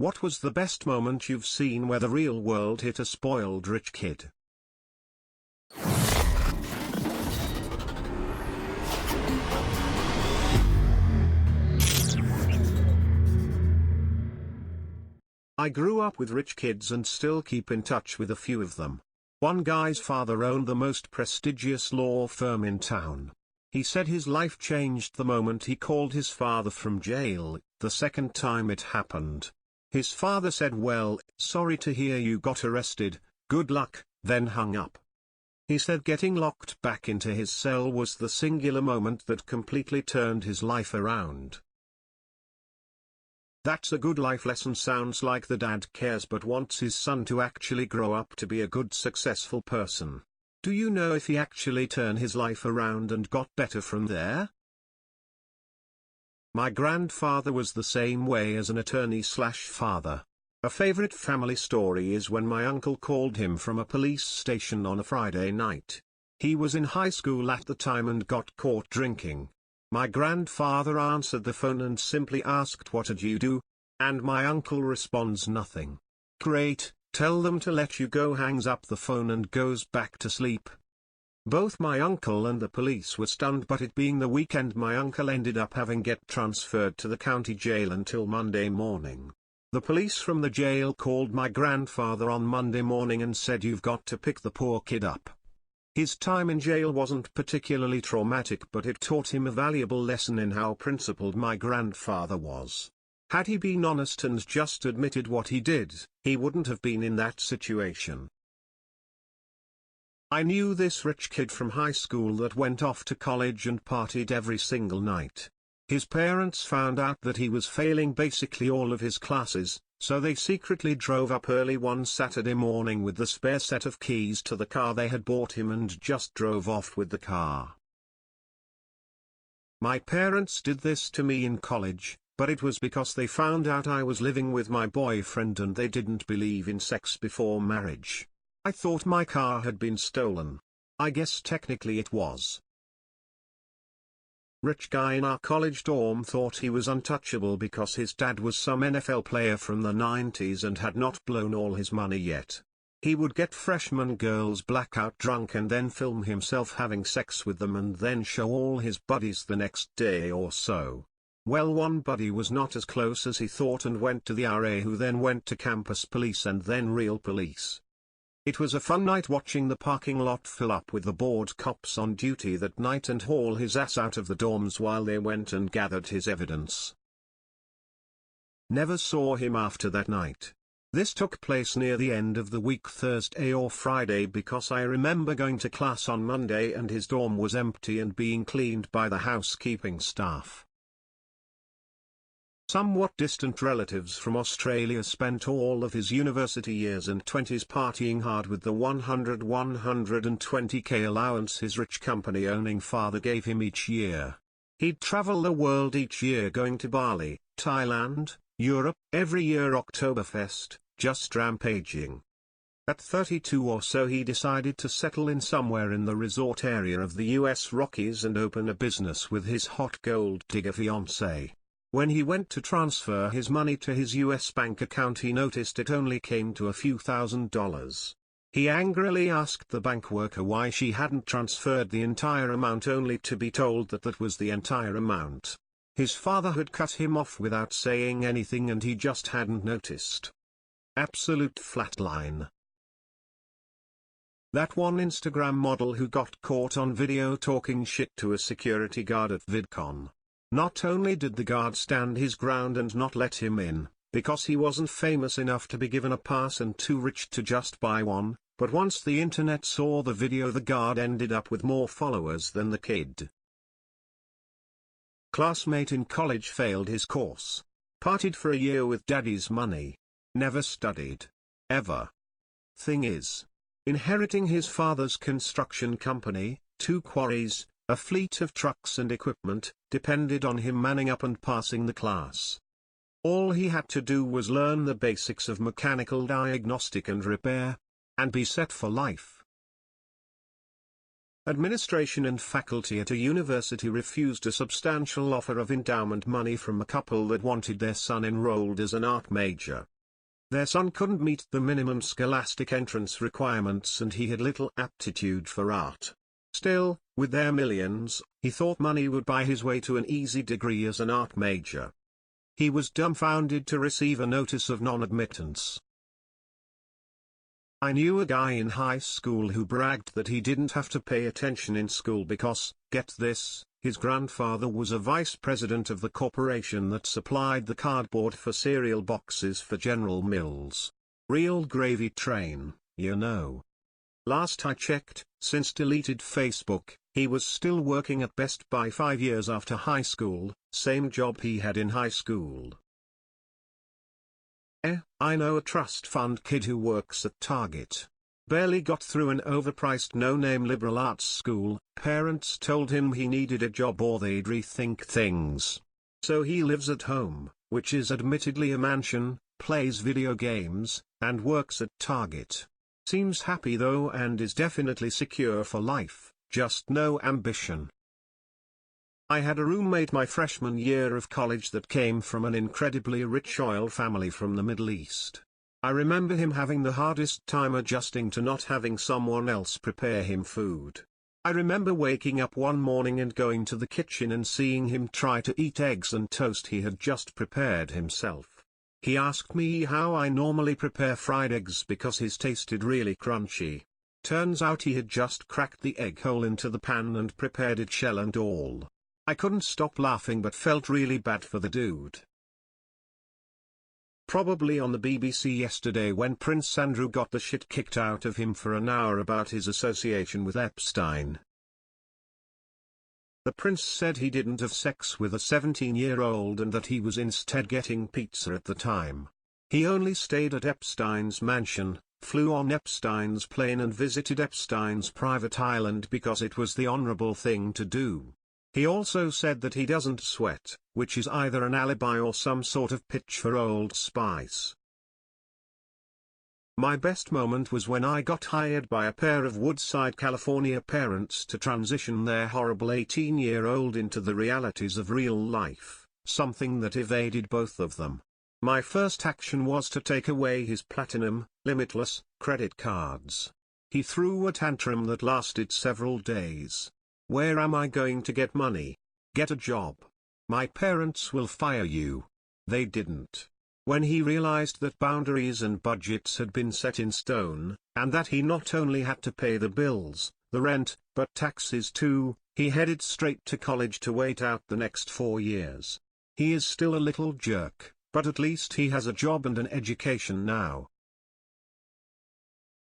What was the best moment you've seen where the real world hit a spoiled rich kid? I grew up with rich kids and still keep in touch with a few of them. One guy's father owned the most prestigious law firm in town. He said his life changed the moment he called his father from jail, the second time it happened. His father said, "Well, sorry to hear you got arrested, good luck," then hung up. He said getting locked back into his cell was the singular moment that completely turned his life around. That's a good life lesson. Sounds like the dad cares but wants his son to actually grow up to be a good successful person. Do you know if he actually turned his life around and got better from there? My grandfather was the same way as an attorney/father. A favorite family story is when my uncle called him from a police station on a Friday night. He was in high school at the time and got caught drinking. My grandfather answered the phone and simply asked, "What'd you do?" And my uncle responds, "Nothing." "Great, tell them to let you go." Hangs up the phone and goes back to sleep. Both my uncle and the police were stunned, but it being the weekend, my uncle ended up having get transferred to the county jail until Monday morning. The police from the jail called my grandfather on Monday morning and said, "You've got to pick the poor kid up." His time in jail wasn't particularly traumatic, but it taught him a valuable lesson in how principled my grandfather was. Had he been honest and just admitted what he did, he wouldn't have been in that situation. I knew this rich kid from high school that went off to college and partied every single night. His parents found out that he was failing basically all of his classes, so they secretly drove up early one Saturday morning with the spare set of keys to the car they had bought him and just drove off with the car. My parents did this to me in college, but it was because they found out I was living with my boyfriend and they didn't believe in sex before marriage. I thought my car had been stolen. I guess technically it was. Rich guy in our college dorm thought he was untouchable because his dad was some NFL player from the 90s and had not blown all his money yet. He would get freshman girls blackout drunk and then film himself having sex with them and then show all his buddies the next day or so. Well, one buddy was not as close as he thought and went to the RA, who then went to campus police and then real police. It was a fun night watching the parking lot fill up with the bored cops on duty that night and haul his ass out of the dorms while they went and gathered his evidence. Never saw him after that night. This took place near the end of the week, Thursday or Friday, because I remember going to class on Monday and his dorm was empty and being cleaned by the housekeeping staff. Somewhat distant relatives from Australia spent all of his university years and 20s partying hard with the $120K allowance his rich company-owning father gave him each year. He'd travel the world each year, going to Bali, Thailand, Europe, every year Oktoberfest, just rampaging. At 32 or so he decided to settle in somewhere in the resort area of the US Rockies and open a business with his hot gold digger fiancée. When he went to transfer his money to his US bank account, he noticed it only came to a few $1,000s. He angrily asked the bank worker why she hadn't transferred the entire amount, only to be told that that was the entire amount. His father had cut him off without saying anything and he just hadn't noticed. Absolute flatline. That one Instagram model who got caught on video talking shit to a security guard at VidCon. Not only did the guard stand his ground and not let him in, because he wasn't famous enough to be given a pass and too rich to just buy one, but once the internet saw the video, the guard ended up with more followers than the kid. Classmate in college failed his course. Partied for a year with daddy's money. Never studied. Ever. Thing is, inheriting his father's construction company, 2 quarries, a fleet of trucks and equipment, depended on him manning up and passing the class. All he had to do was learn the basics of mechanical diagnostic and repair, and be set for life. Administration and faculty at a university refused a substantial offer of endowment money from a couple that wanted their son enrolled as an art major. Their son couldn't meet the minimum scholastic entrance requirements and he had little aptitude for art. Still, with their millions, he thought money would buy his way to an easy degree as an art major. He was dumbfounded to receive a notice of non-admittance. I knew a guy in high school who bragged that he didn't have to pay attention in school because, get this, his grandfather was a vice president of the corporation that supplied the cardboard for cereal boxes for General Mills. Real gravy train, you know. Last I checked, since deleted Facebook, he was still working at Best Buy 5 years after high school, same job he had in high school. I know a trust fund kid who works at Target. Barely got through an overpriced no-name liberal arts school, parents told him he needed a job or they'd rethink things. So he lives at home, which is admittedly a mansion, plays video games, and works at Target. Seems happy though and is definitely secure for life, just no ambition. I had a roommate my freshman year of college that came from an incredibly rich oil family from the Middle East. I remember him having the hardest time adjusting to not having someone else prepare him food. I remember waking up one morning and going to the kitchen and seeing him try to eat eggs and toast he had just prepared himself. He asked me how I normally prepare fried eggs because his tasted really crunchy. Turns out he had just cracked the egg hole into the pan and prepared it shell and all. I couldn't stop laughing but felt really bad for the dude. Probably on the BBC yesterday when Prince Andrew got the shit kicked out of him for an hour about his association with Epstein. The prince said he didn't have sex with a 17-year-old and that he was instead getting pizza at the time. He only stayed at Epstein's mansion, flew on Epstein's plane and visited Epstein's private island because it was the honorable thing to do. He also said that he doesn't sweat, which is either an alibi or some sort of pitch for Old Spice. My best moment was when I got hired by a pair of Woodside, California parents to transition their horrible 18-year-old into the realities of real life, something that evaded both of them. My first action was to take away his platinum, limitless, credit cards. He threw a tantrum that lasted several days. Where am I going to get money? Get a job. My parents will fire you. They didn't. When he realized that boundaries and budgets had been set in stone, and that he not only had to pay the bills, the rent, but taxes too, he headed straight to college to wait out the next 4 years. He is still a little jerk, but at least he has a job and an education now.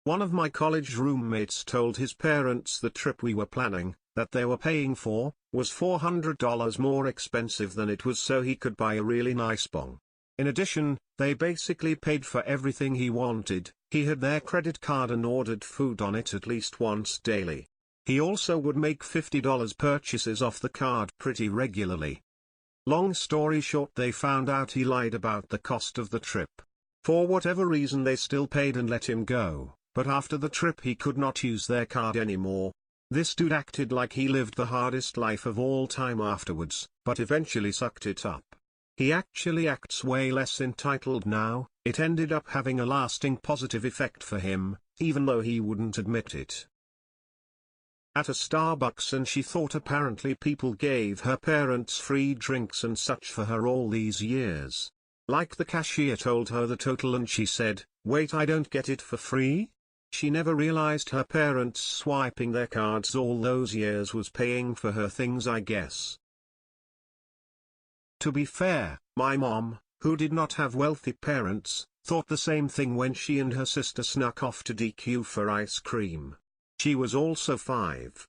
One of my college roommates told his parents the trip we were planning, that they were paying for, was $400 more expensive than it was so he could buy a really nice bong. In addition, they basically paid for everything he wanted. He had their credit card and ordered food on it at least once daily. He also would make $50 purchases off the card pretty regularly. Long story short, they found out he lied about the cost of the trip. For whatever reason they still paid and let him go, but after the trip he could not use their card anymore. This dude acted like he lived the hardest life of all time afterwards, but eventually sucked it up. He actually acts way less entitled now. It ended up having a lasting positive effect for him, even though he wouldn't admit it. At a Starbucks, and she thought apparently people gave her parents free drinks and such for her all these years. Like the cashier told her the total and she said, "Wait, I don't get it for free?" She never realized her parents swiping their cards all those years was paying for her things, I guess. To be fair, my mom, who did not have wealthy parents, thought the same thing when she and her sister snuck off to DQ for ice cream. She was also 5.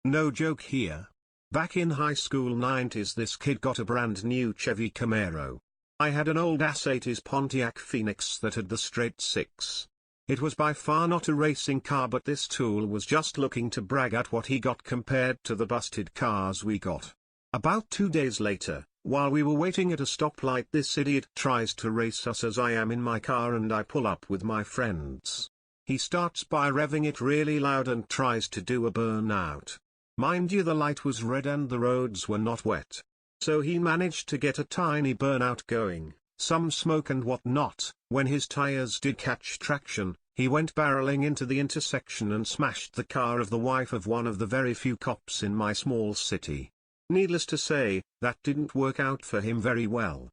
No joke here. Back in high school 90s this kid got a brand new Chevy Camaro. I had an old ass 80s Pontiac Phoenix that had the straight 6. It was by far not a racing car, but this tool was just looking to brag at what he got compared to the busted cars we got. About 2 days later, while we were waiting at a stoplight, this idiot tries to race us as I am in my car and I pull up with my friends. He starts by revving it really loud and tries to do a burnout. Mind you, the light was red and the roads were not wet. So he managed to get a tiny burnout going, some smoke and whatnot. When his tires did catch traction, he went barreling into the intersection and smashed the car of the wife of one of the very few cops in my small city. Needless to say, that didn't work out for him very well.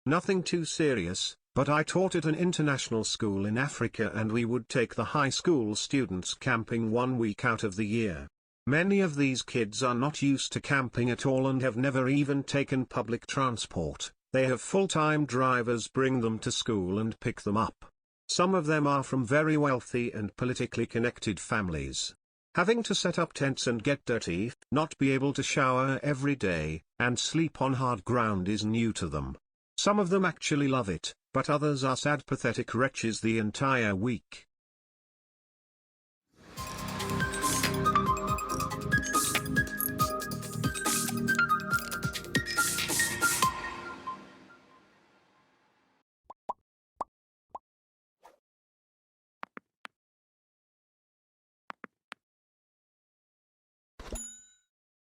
Nothing too serious, but I taught at an international school in Africa and we would take the high school students camping 1 week out of the year. Many of these kids are not used to camping at all and have never even taken public transport. They have full-time drivers bring them to school and pick them up. Some of them are from very wealthy and politically connected families. Having to set up tents and get dirty, not be able to shower every day, and sleep on hard ground is new to them. Some of them actually love it, but others are sad pathetic wretches the entire week.